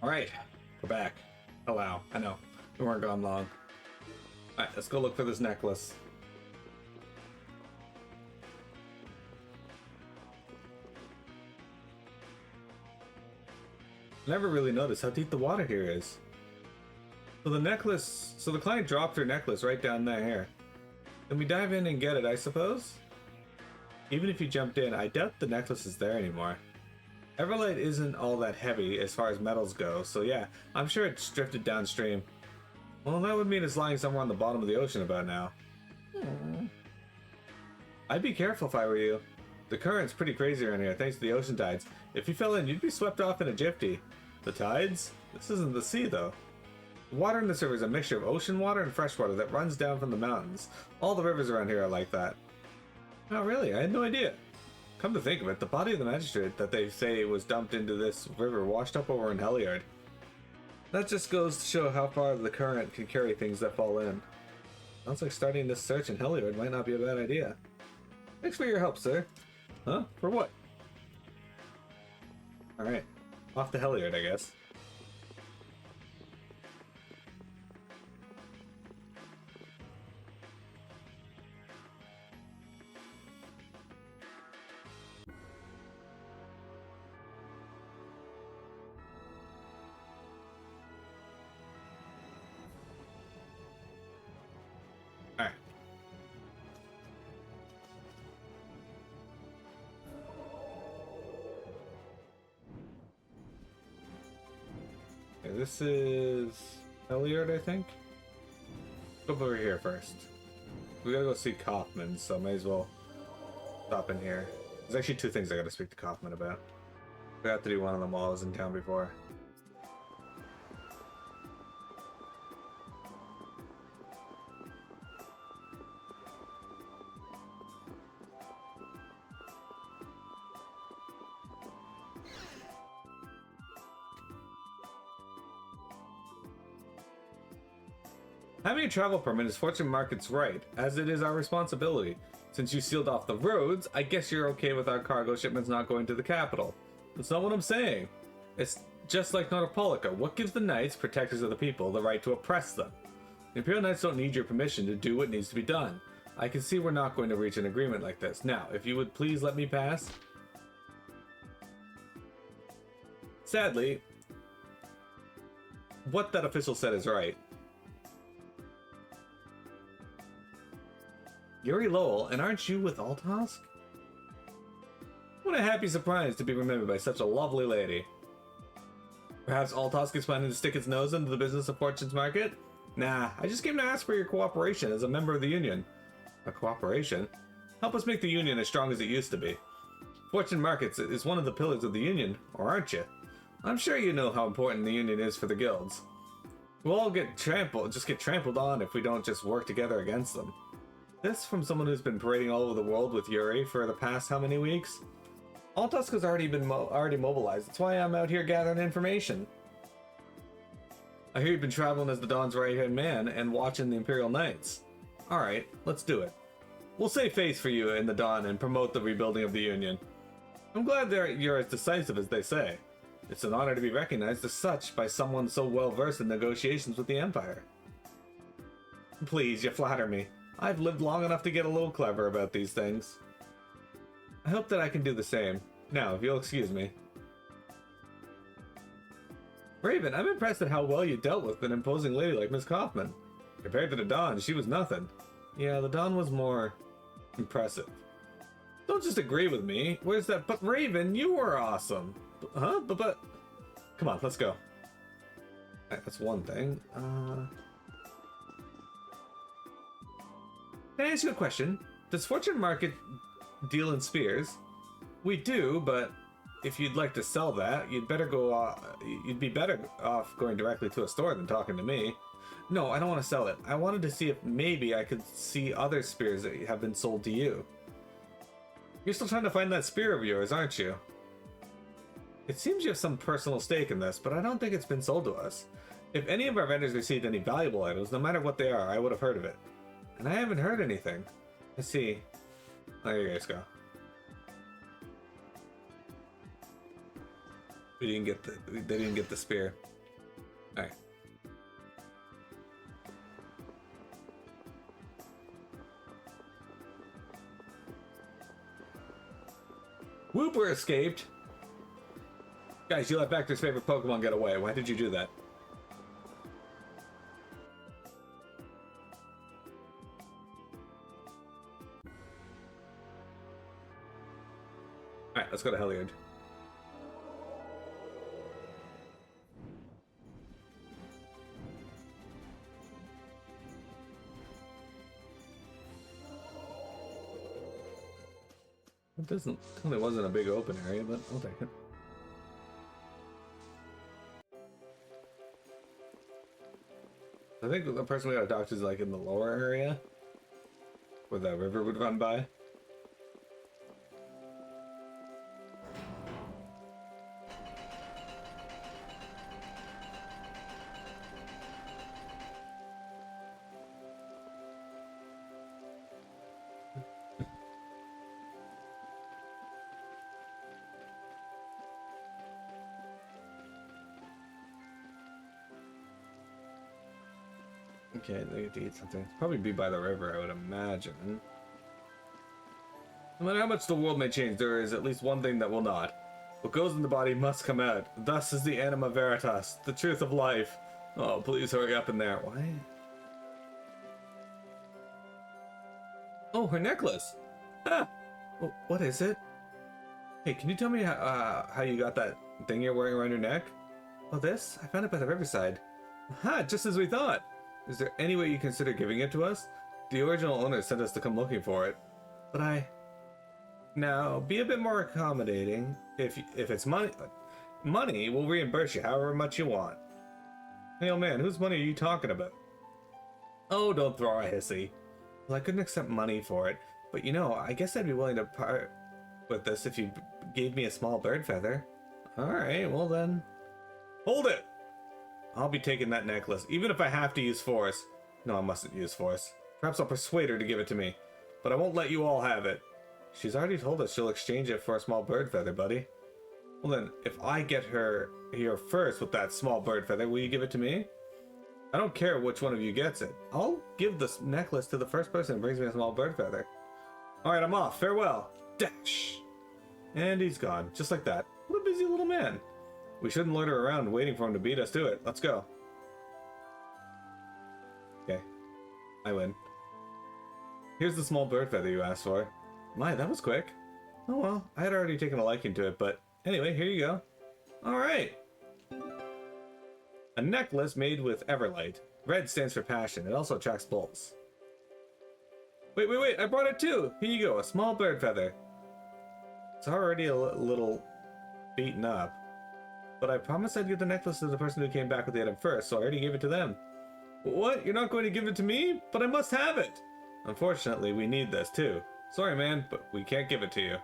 Alright, we're back. Oh wow, I know. We weren't gone long. Alright, let's go look for this necklace. Never really noticed how deep the water here is. So the client dropped her necklace right down there. Can we dive in and get it, I suppose? Even if you jumped in, I doubt the necklace is there anymore. Everlight isn't all that heavy as far as metals go, so yeah, I'm sure it's drifted downstream. Well, that would mean it's lying somewhere on the bottom of the ocean about now. I'd be careful if I were you. The current's pretty crazy around here, thanks to the ocean tides. If you fell in, you'd be swept off in a jiffy. The tides? This isn't the sea, though. The water in this river is a mixture of ocean water and fresh water that runs down from the mountains. All the rivers around here are like that. Oh, really? I had no idea. Come to think of it, the body of the magistrate that they say was dumped into this river washed up over in Heliard. That just goes to show how far the current can carry things that fall in. Sounds like starting this search in Heliard might not be a bad idea. Thanks for your help, sir. Huh? For what? Alright. Off to Heliard, I guess. Alright. Okay, this is Heliard, I think. Go over here first. We gotta go see Kaufman, so may as well stop in here. There's actually two things I gotta speak to Kaufman about. I got to do one of them while I was in town before. Having a travel permit is Fortune Market's right, as it is our responsibility. Since you sealed off the roads, I guess you're okay with our cargo shipments not going to the capital. That's not what I'm saying. It's just like Notopolica. What gives the knights, protectors of the people, the right to oppress them? The Imperial Knights don't need your permission to do what needs to be done. I can see we're not going to reach an agreement like this. Now, if you would please let me pass. Sadly, what that official said is right. Yuri Lowell, and aren't you with Altosk? What a happy surprise to be remembered by such a lovely lady. Perhaps Altosk is planning to stick its nose into the business of Fortune's Market? Nah, I just came to ask for your cooperation as a member of the Union. A cooperation? Help us make the Union as strong as it used to be. Fortune Markets is one of the pillars of the Union, or aren't you? I'm sure you know how important the Union is for the guilds. We'll all get trampled on if we don't just work together against them. This from someone who's been parading all over the world with Yuri for the past how many weeks? Altosk has already been mobilized. That's why I'm out here gathering information. I hear you've been traveling as the Dawn's right-hand man and watching the Imperial Knights. Alright, let's do it. We'll save face for you in the Dawn and promote the rebuilding of the Union. I'm glad you're as decisive as they say. It's an honor to be recognized as such by someone so well-versed in negotiations with the Empire. Please, you flatter me. I've lived long enough to get a little clever about these things. I hope that I can do the same. Now, if you'll excuse me. Raven, I'm impressed at how well you dealt with an imposing lady like Miss Kaufman. Compared to the Dawn, she was nothing. Yeah, the Dawn was more impressive. Don't just agree with me. Where's that? But Raven, you were awesome. Huh? But... Come on, let's go. Alright, that's one thing. Can I ask you a question? Does Fortune Market deal in spears? We do, but if you'd like to sell that, you'd be better off going directly to a store than talking to me. No, I don't want to sell it. I wanted to see if maybe I could see other spears that have been sold to you. You're still trying to find that spear of yours, aren't you? It seems you have some personal stake in this, but I don't think it's been sold to us. If any of our vendors received any valuable items, no matter what they are, I would have heard of it. And I haven't heard anything. Let's see. There you guys go. We didn't get the. They didn't get the spear. All right. Whooper escaped. Guys, you let Vector's favorite Pokemon get away. Why did you do that? Alright, let's go to Heliod. It doesn't. It wasn't a big open area, but I'll take it. I think the person we gotta talk to is like in the lower area, where the river would run by. Okay, they get to eat something. Probably be by the river, I would imagine. No matter how much the world may change, there is at least one thing that will not. What goes in the body must come out. Thus is the anima veritas, the truth of life. Oh, please hurry up in there. Why? Oh, her necklace. Ah! What is it? Hey, can you tell me how you got that thing you're wearing around your neck? Oh, this? I found it by the riverside. Aha, just as we thought. Is there any way you consider giving it to us? The original owner sent us to come looking for it. But Now, be a bit more accommodating. If it's money, we'll reimburse you however much you want. Hey, old man, whose money are you talking about? Oh, don't throw a hissy. Well, I couldn't accept money for it, but you know, I guess I'd be willing to part with this if you gave me a small bird feather. Alright, well then. Hold it! I'll be taking that necklace, even if I have to use force. No, I mustn't use force. Perhaps I'll persuade her to give it to me, but I won't let you all have it. She's already told us she'll exchange it for a small bird feather, buddy. Well then, if I get her here first with that small bird feather, will you give it to me? I don't care which one of you gets it. I'll give this necklace to the first person who brings me a small bird feather. Alright, I'm off. Farewell. Dash! And he's gone, just like that. What a busy little man. We shouldn't loiter around waiting for him to beat us to it. Let's go. Okay. I win. Here's the small bird feather you asked for. My, that was quick. Oh well, I had already taken a liking to it, but anyway, here you go. Alright. A necklace made with Everlight. Red stands for passion. It also attracts bulls. Wait, I brought it too! Here you go, a small bird feather. It's already a little beaten up. But I promised I'd give the necklace to the person who came back with the item first, so I already gave it to them. What? You're not going to give it to me? But I must have it! Unfortunately, we need this too. Sorry, man, but we can't give it to you.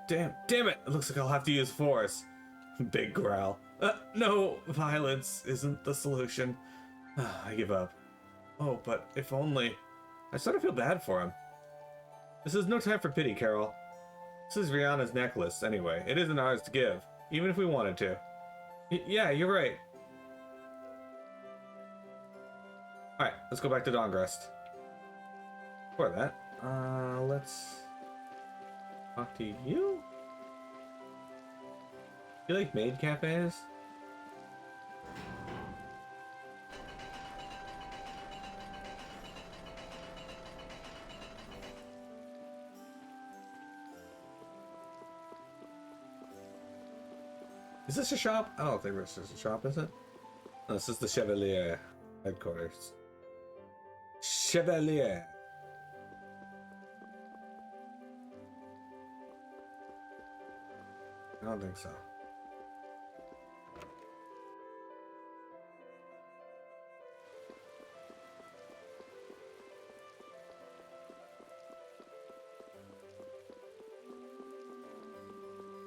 Damn it! It looks like I'll have to use force. Big growl. No, violence isn't the solution. I give up. Oh, but if only... I sort of feel bad for him. This is no time for pity, Carol. This is Rihanna's necklace, anyway. It isn't ours to give, even if we wanted to. Yeah, you're right. Alright, let's go back to Dawngrest. Before that, let's talk to you? You like maid cafes? Is this a shop? I don't think this is a shop, is it? No, this is the Chevalier headquarters. Chevalier. I don't think so.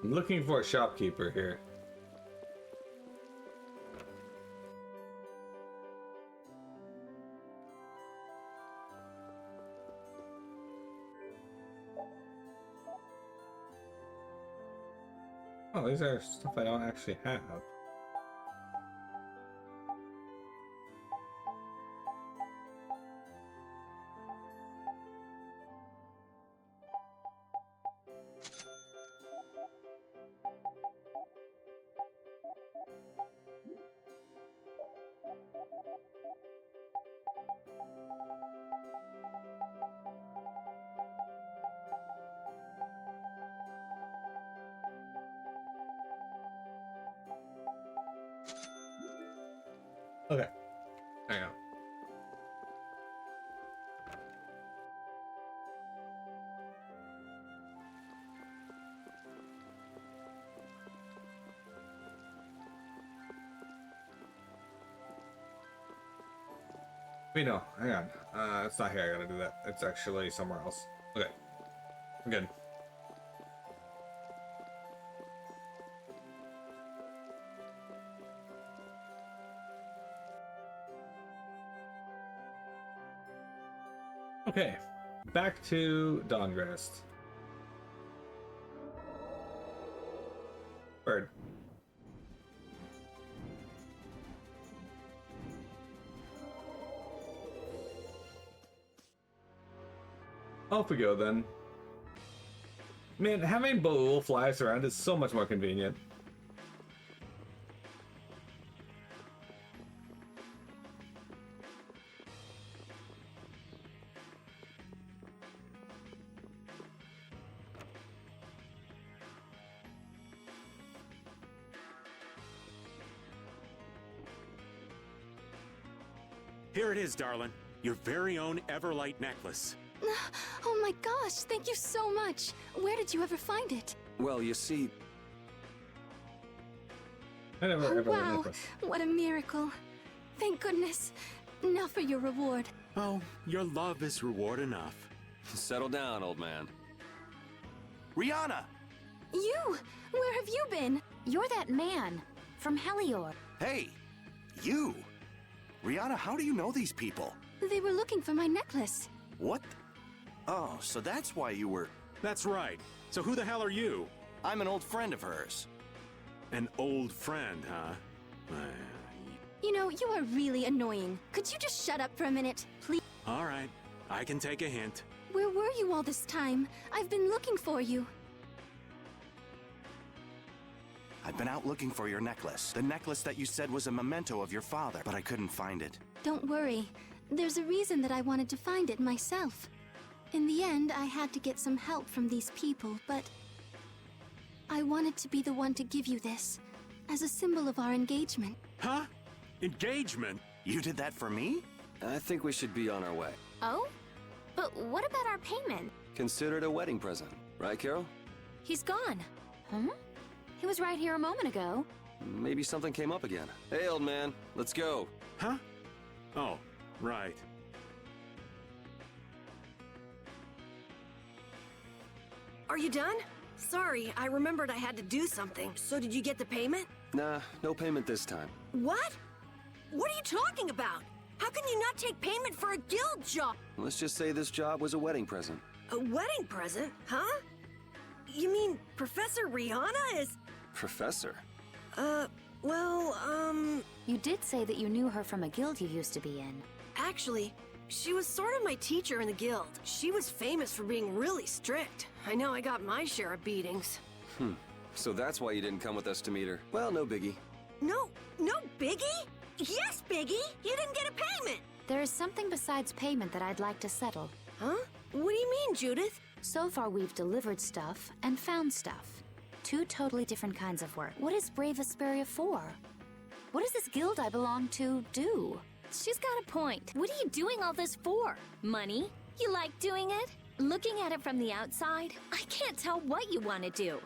I'm looking for a shopkeeper here. Oh, these are stuff I don't actually have. Okay, hang on. Wait, no, hang on. It's not here. I gotta do that. It's actually somewhere else. Okay, I'm good. Okay, back to Dawngrest. Bird. Off we go then. Man, having Bool fly us around is so much more convenient. Here it is, darling. Your very own Everlight necklace. Oh my gosh, thank you so much. Where did you ever find it? Well, you see... I never Oh, ever wow, necklace. what a miracle. Thank goodness. Now for your reward. Oh, your love is reward enough. Settle down, old man. Rihanna! You! Where have you been? You're that man from Helior. Hey! You! Rihanna, how do you know these people? They were looking for my necklace. What? Oh, so that's why you were... That's right. So who the hell are you? I'm an old friend of hers. An old friend, huh? You know, you are really annoying. Could you just shut up for a minute, please? All right. I can take a hint. Where were you all this time? I've been looking for you. I've been out looking for your necklace. The necklace that you said was a memento of your father, but I couldn't find it. Don't worry. There's a reason that I wanted to find it myself. In the end, I had to get some help from these people, but I wanted to be the one to give you this, as a symbol of our engagement. Huh? Engagement? You did that for me? I think we should be on our way. Oh? But what about our payment? Consider it a wedding present. Right, Carol? He's gone. Huh? He was right here a moment ago. Maybe something came up again. Hey, old man, let's go. Huh? Oh, right. Are you done? Sorry, I remembered I had to do something. So did you get the payment? Nah, no payment this time. What? What are you talking about? How can you not take payment for a guild job? Let's just say this job was a wedding present. A wedding present, huh? You mean Professor Rihanna is... Professor? You did say that you knew her from a guild you used to be in. Actually, she was sort of my teacher in the guild. She was famous for being really strict. I know I got my share of beatings. So that's why you didn't come with us to meet her. Well, no biggie. No Biggie? Yes, Biggie! You didn't get a payment! There is something besides payment that I'd like to settle. Huh? What do you mean, Judith? So far, we've delivered stuff and found stuff. Two totally different kinds of work. What is Brave Vesperia for? What does this guild I belong to do? She's got a point. What are you doing all this for? Money? You like doing it? Looking at it from the outside, I can't tell what you want to do.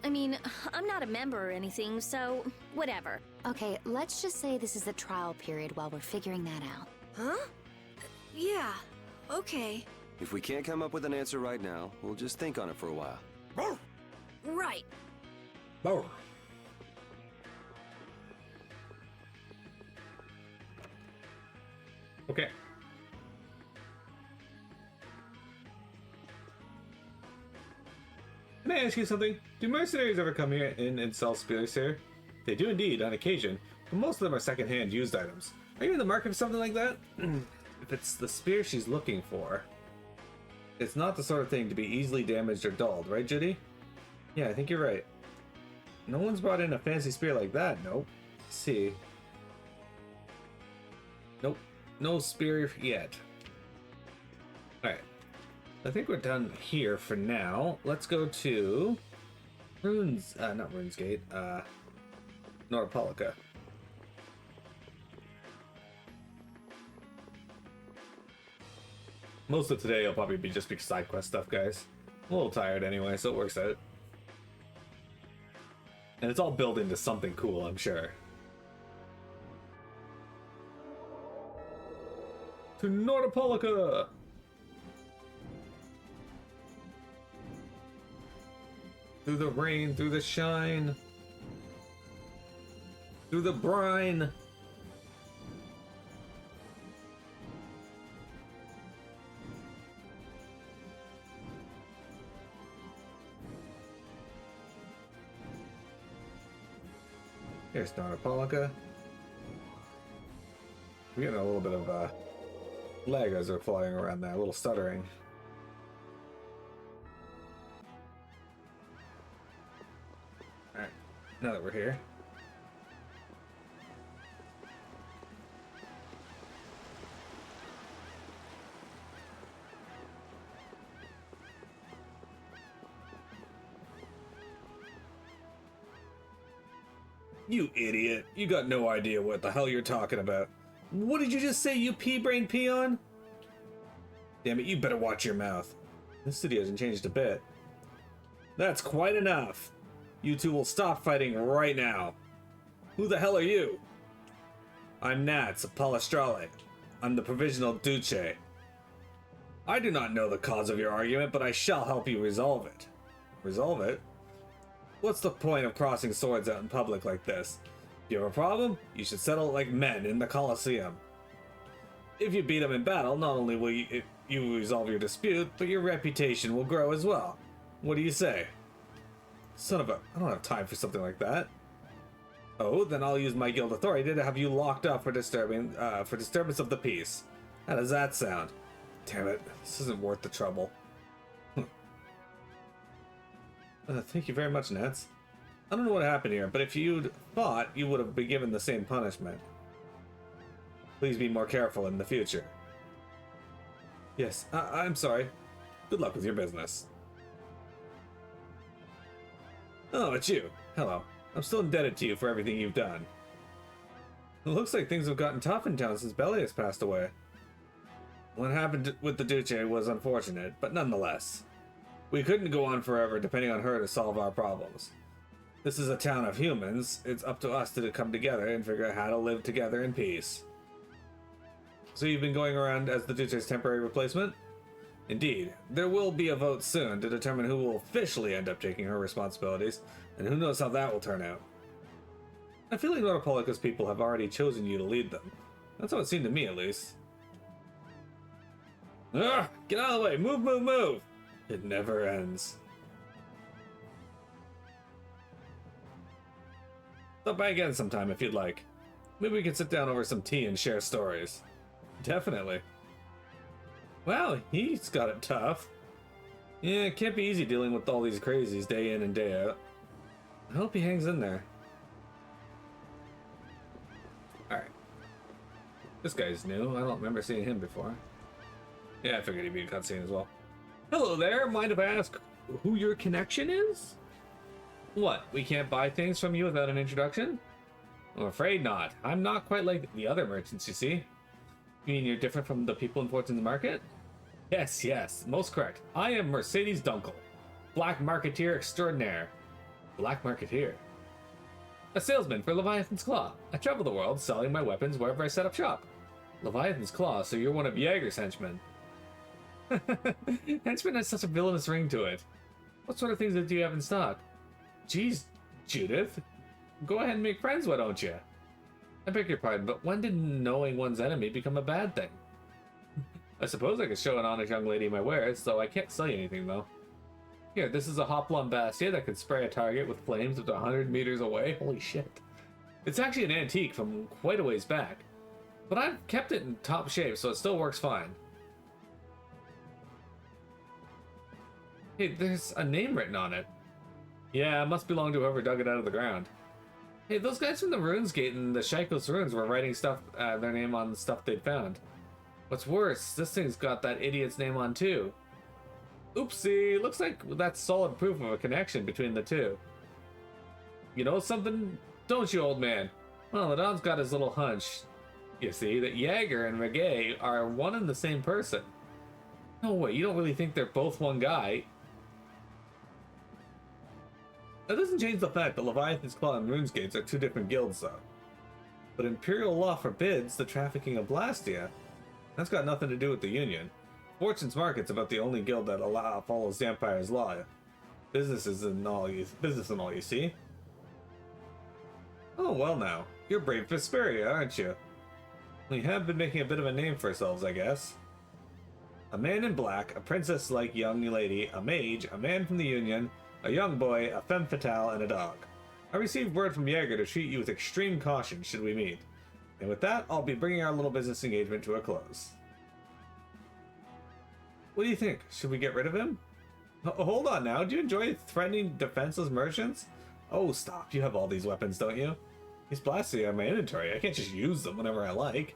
I mean, I'm not a member or anything, so whatever. Okay, let's just say this is the trial period while we're figuring that out. Huh? Yeah, okay. If we can't come up with an answer right now, we'll just think on it for a while. Right. Bow. Okay. May I ask you something? Do mercenaries ever come here in and sell spears here? They do indeed, on occasion, but most of them are second-hand used items. Are you in the market for something like that? If it's the spear she's looking for, it's not the sort of thing to be easily damaged or dulled, right, Judy? Yeah, I think you're right. No one's brought in a fancy spear like that, nope. Let's see. Nope, no spear yet. Alright, I think we're done here for now. Let's go to not Runesgate, Norpolica. Most of today will probably be just be side quest stuff, guys. I'm a little tired anyway, so it works out. And it's all built into something cool, I'm sure. To Norpolica! Through the rain, through the shine, through the brine. Here's Norpolica. We're getting a little bit of lag as we're flying around there, a little stuttering. Alright, now that we're here. You idiot. You got no idea what the hell you're talking about. What did you just say, you pea-brain peon? Damn it, you better watch your mouth. This city hasn't changed a bit. That's quite enough. You two will stop fighting right now. Who the hell are you? I'm Nats of Palestrale. I'm the provisional Duce. I do not know the cause of your argument, but I shall help you resolve it. Resolve it? What's the point of crossing swords out in public like this? If you have a problem, you should settle it like men in the Colosseum. If you beat them in battle, not only will you resolve your dispute, but your reputation will grow as well. What do you say? Son of a... I don't have time for something like that. Oh, then I'll use my guild authority to have you locked up for disturbance of the peace. How does that sound? Damn it, this isn't worth the trouble. Thank you very much, Nets. I don't know what happened here, but if you'd fought, you would have been given the same punishment. Please be more careful in the future. Yes, I'm sorry. Good luck with your business. Oh, it's you. Hello. I'm still indebted to you for everything you've done. It looks like things have gotten tough in town since Bellius passed away. What happened with the Duce was unfortunate, but nonetheless. We couldn't go on forever depending on her to solve our problems. This is a town of humans. It's up to us to come together and figure out how to live together in peace. So you've been going around as the Duce's temporary replacement? Indeed. There will be a vote soon to determine who will officially end up taking her responsibilities, and who knows how that will turn out. I feel like Norpolica's people have already chosen you to lead them. That's how it seemed to me, at least. Ugh! Get out of the way! Move, move, move! It never ends. Stop by again sometime if you'd like. Maybe we can sit down over some tea and share stories. Definitely. Wow, he's got it tough. Yeah, it can't be easy dealing with all these crazies day in and day out. I hope he hangs in there. Alright. This guy's new. I don't remember seeing him before. Yeah, I figured he'd be a cutscene as well. Hello there, mind if I ask who your connection is? What, we can't buy things from you without an introduction? I'm afraid not. I'm not quite like the other merchants, you see. You mean you're different from the people in Fortune's Market? Yes, yes, most correct. I am Mercedes Dunkel, Black Marketeer Extraordinaire. Black Marketeer? A salesman for Leviathan's Claw. I travel the world selling my weapons wherever I set up shop. Leviathan's Claw, so you're one of Jaeger's henchmen. Henchman has such a villainous ring to it. What sort of things do you have in stock? Geez, Judith. Go ahead and make friends, why don't you? I beg your pardon, but when did knowing one's enemy become a bad thing? I suppose I could show an honest young lady my wares, though I can't sell you anything, though. Here, this is a Hoplon Bastia that can spray a target with flames up to 100 meters away. Holy shit. It's actually an antique from quite a ways back, but I've kept it in top shape, so it still works fine. Hey, there's a name written on it. Yeah, it must belong to whoever dug it out of the ground. Hey, those guys from the Runes Gate and the Shaikos Ruins were writing stuff, their name on the stuff they'd found. What's worse, this thing's got that idiot's name on too. Oopsie, looks like that's solid proof of a connection between the two. You know something, don't you, old man? Well, the Don's got his little hunch. You see, that Jaeger and Reggae are one and the same person. No way, you don't really think they're both one guy? That doesn't change the fact that Leviathan's Claw and Runesgates are two different guilds, though. But Imperial law forbids the trafficking of Blastia. That's got nothing to do with the Union. Fortune's Market's about the only guild that follows the Empire's law. Business and all, you see? Oh, well now. You're brave Vesperia, aren't you? We have been making a bit of a name for ourselves, I guess. A man in black, a princess-like young lady, a mage, a man from the Union, a young boy, a femme fatale, and a dog. I received word from Jaeger to treat you with extreme caution should we meet. And with that, I'll be bringing our little business engagement to a close. What do you think? Should we get rid of him? Hold on now, do you enjoy threatening defenseless merchants? Oh, stop, you have all these weapons, don't you? He's blasting on my inventory, I can't just use them whenever I like.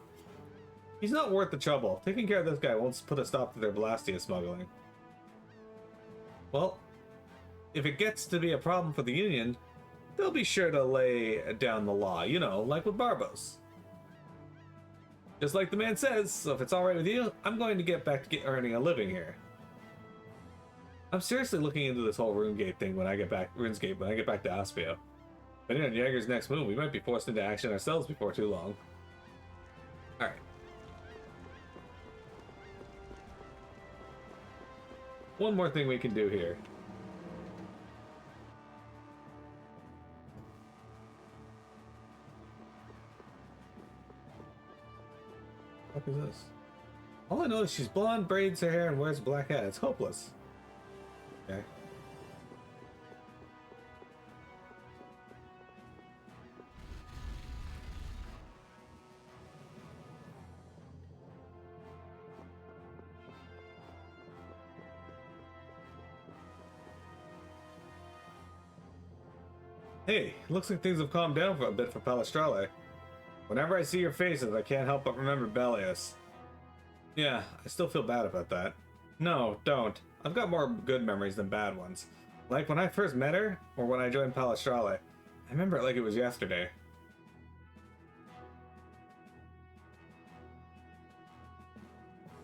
He's not worth the trouble. Taking care of this guy won't put a stop to their Blastia smuggling. Well, if it gets to be a problem for the Union, they'll be sure to lay down the law, you know, like with Barbos. Just like the man says, so if it's alright with you, I'm going to get back to earning a living here. I'm seriously looking into this whole RuneGate thing when I get back to Aspio. Depending on Jaeger's next move, we might be forced into action ourselves before too long. Alright. One more thing we can do here. What is this? All I know is she's blonde, braids her hair, and wears a black hat. It's hopeless. Okay. Hey, looks like things have calmed down for a bit for Palestrale. Whenever I see your faces, I can't help but remember Bellius. Yeah, I still feel bad about that. No, don't. I've got more good memories than bad ones. Like when I first met her, or when I joined Palestrale. I remember it like it was yesterday.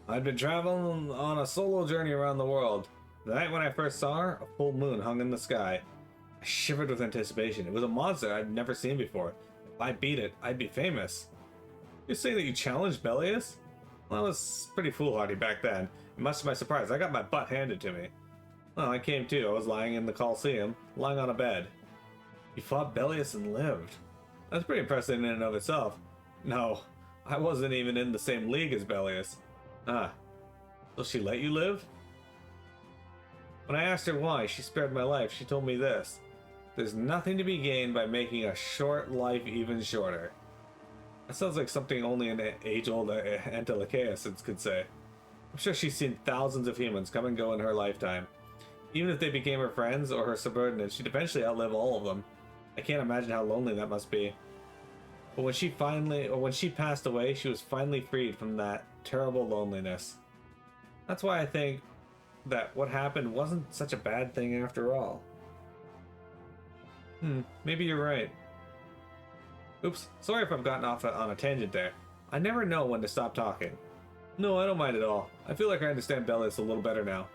I'd been traveling on a solo journey around the world. The night when I first saw her, a full moon hung in the sky. I shivered with anticipation. It was a monster I'd never seen before. If I beat it, I'd be famous. You say that you challenged Bellius? Well, I was pretty foolhardy back then. And much to my surprise, I got my butt handed to me. Well, I came to. I was lying in the Coliseum, lying on a bed. You fought Bellius and lived. That's pretty impressive in and of itself. No, I wasn't even in the same league as Bellius. Ah, will she let you live? When I asked her why she spared my life, she told me this. There's nothing to be gained by making a short life even shorter. That sounds like something only an age-old Antilochaeus could say. I'm sure she's seen thousands of humans come and go in her lifetime. Even if they became her friends or her subordinates, she'd eventually outlive all of them. I can't imagine how lonely that must be. But when she passed away, she was finally freed from that terrible loneliness. That's why I think that what happened wasn't such a bad thing after all. Maybe you're right. Oops, sorry if I've gotten off on a tangent there. I never know when to stop talking. No, I don't mind at all. I feel like I understand Bellius a little better now.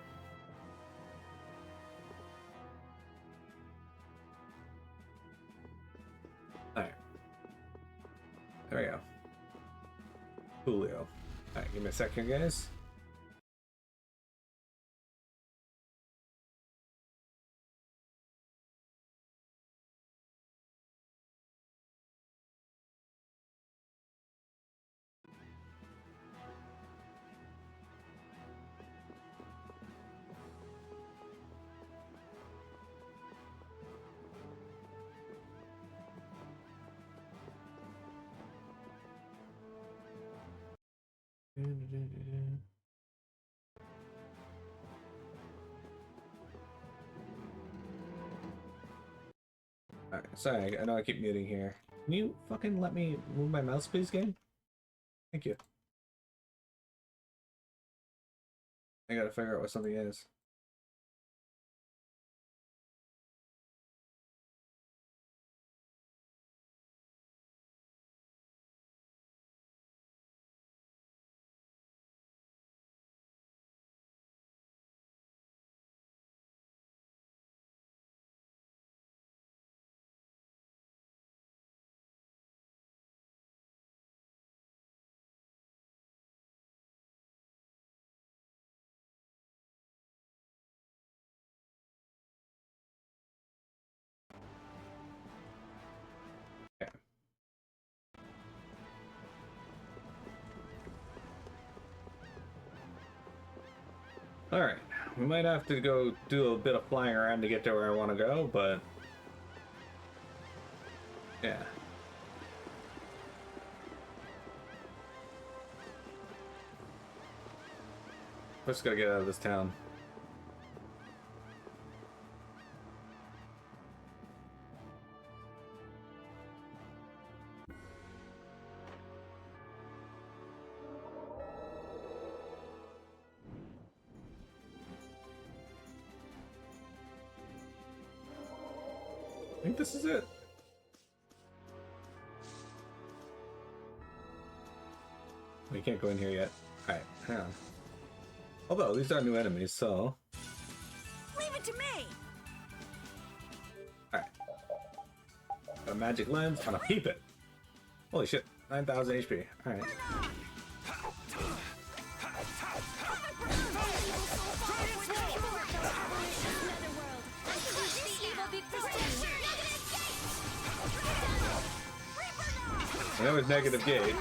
Alright. There we go. Julio. Alright, give me a sec here, guys. Alright, sorry, I know I keep muting here. Can you fucking let me move my mouse, please, game? Thank you. I gotta figure out what something is. Okay. Alright, we might have to go do a bit of flying around to get to where I want to go, but yeah. First gotta get out of this town. I think this is it. We can't go in here yet. Alright, hang on. Although, these are new enemies, so... Leave it to me! Alright. Got a magic lens, I'm gonna peep it. Holy shit, 9,000 HP. Alright. And that was negative gate.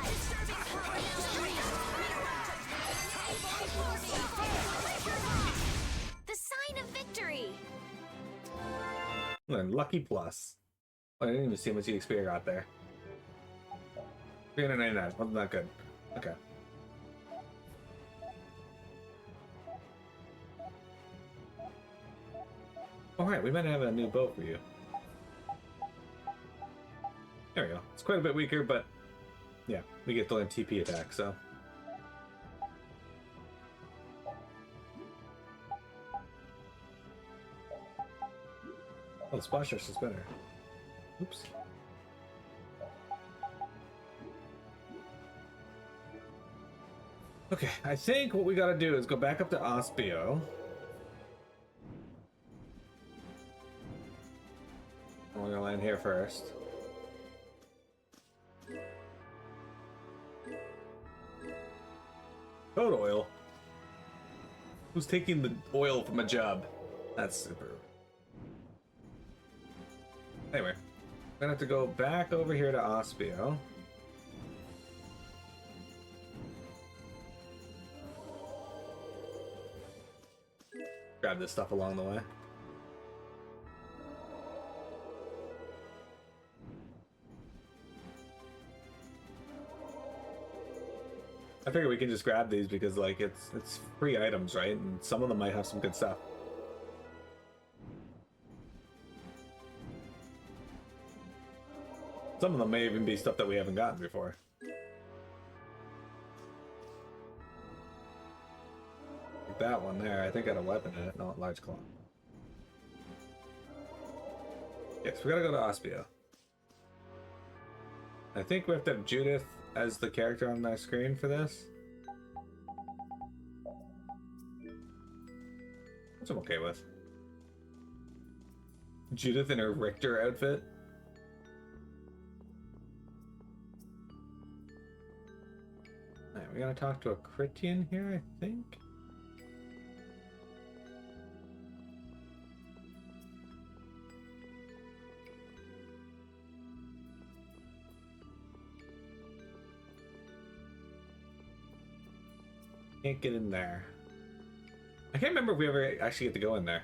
The sign of victory! And lucky plus. Oh, I didn't even see how much EXP I got there. 399, wasn't that good. Okay. Alright, we might have a new bow for you. There we go. It's quite a bit weaker, but yeah, we get to learn TP attack, so. Oh, the splash rush is better. Oops. Okay, I think what we gotta do is go back up to Ospio. We're gonna land here first. Code oil. Who's taking the oil from a job? That's super. Anyway, we're gonna have to go back over here to Ospio. Grab this stuff along the way. I figure we can just grab these because, like, it's free items, right? And some of them might have some good stuff. Some of them may even be stuff that we haven't gotten before. Like that one there, I think had a weapon in it, not large claw. Yes, we gotta go to Ospio. I think we have to have Judith as the character on our screen for this. Which I'm okay with. Judith in her Richter outfit. Alright, we gotta talk to a Critian here, I think. Can't get in there. I can't remember if we ever actually get to go in there.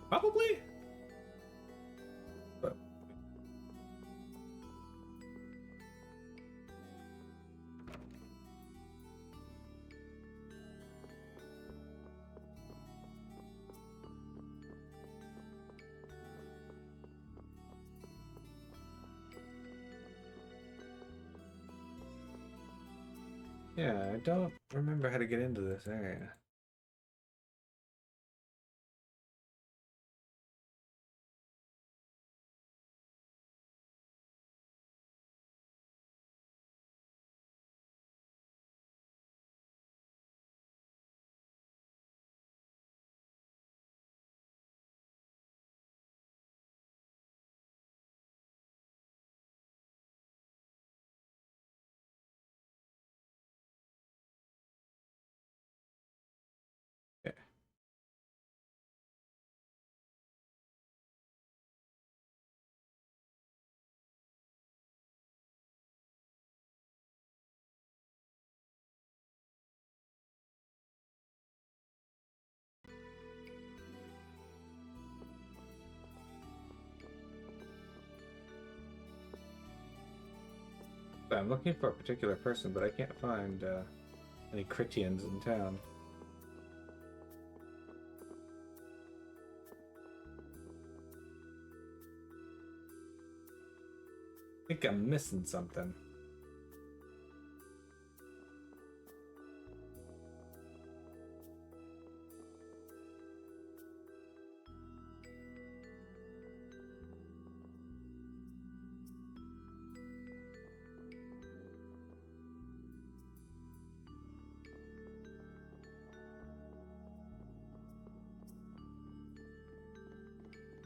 Probably? But Yeah, I don't remember how to get into this area. Yeah. I'm looking for a particular person, but I can't find any Critians in town. I think I'm missing something.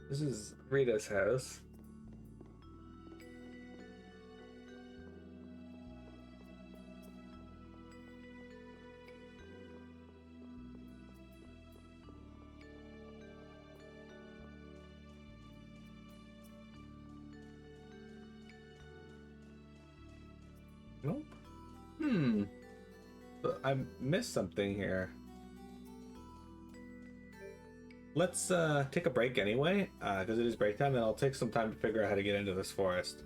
This is Rita's house. Nope. But I missed something here. Let's take a break anyway, because it is break time, and I'll take some time to figure out how to get into this forest.